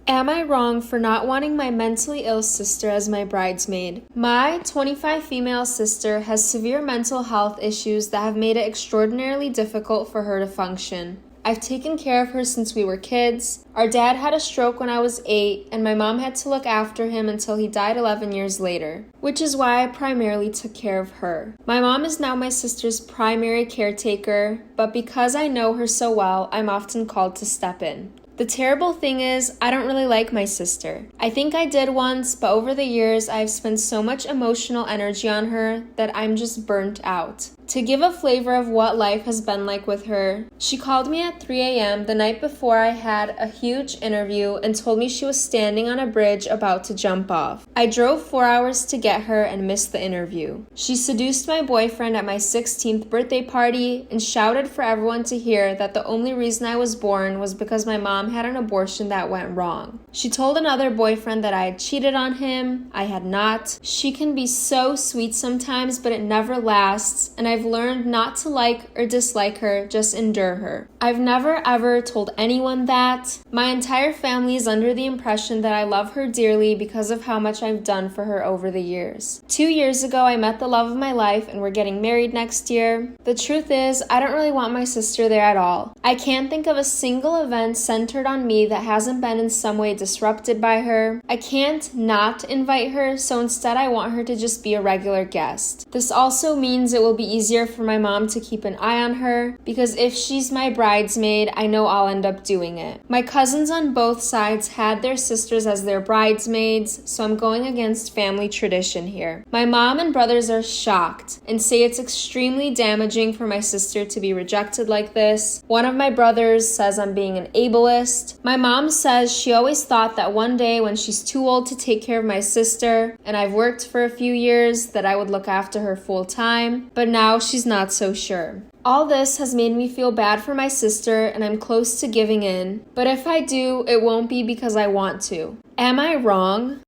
Am I wrong for not wanting my mentally ill sister as my bridesmaid? My 25 female sister has severe mental health issues that have made it extraordinarily difficult for her to function. I've taken care of her since we were kids. Our dad had a stroke when I was 8, and my mom had to look after him until he died 11 years later, which is why I primarily took care of her. My mom is now my sister's primary caretaker, but because I know her so well, I'm often called to step in. The terrible thing is, I don't really like my sister. I think I did once, but over the years, I've spent so much emotional energy on her that I'm just burnt out. To give a flavor of what life has been like with her, she called me at 3 a.m. the night before I had a huge interview and told me she was standing on a bridge about to jump off. I drove 4 hours to get her and missed the interview. She seduced my boyfriend at my 16th birthday party and shouted for everyone to hear that the only reason I was born was because my mom had an abortion that went wrong. She told another boyfriend that I had cheated on him. I had not. She can be so sweet sometimes, but it never lasts, and I've learned not to like or dislike her, just endure her. I've never ever told anyone that. My entire family is under the impression that I love her dearly because of how much I've done for her over the years. 2 years ago, I met the love of my life and we're getting married next year. The truth is, I don't really want my sister there at all. I can't think of a single event centered on me that hasn't been in some way disrupted by her. I can't not invite her, so instead I want her to just be a regular guest. This also means it will be easier for my mom to keep an eye on her, because if she's my bridesmaid, I know I'll end up doing it. My cousins on both sides had their sisters as their bridesmaids, so I'm going against family tradition here. My mom and brothers are shocked and say it's extremely damaging for my sister to be rejected like this. One of my brothers says I'm being an ableist. My mom says she always thought that one day when she's too old to take care of my sister, and I've worked for a few years, that I would look after her full time, but now she's not so sure. All this has made me feel bad for my sister, and I'm close to giving in, but if I do, it won't be because I want to. Am I wrong?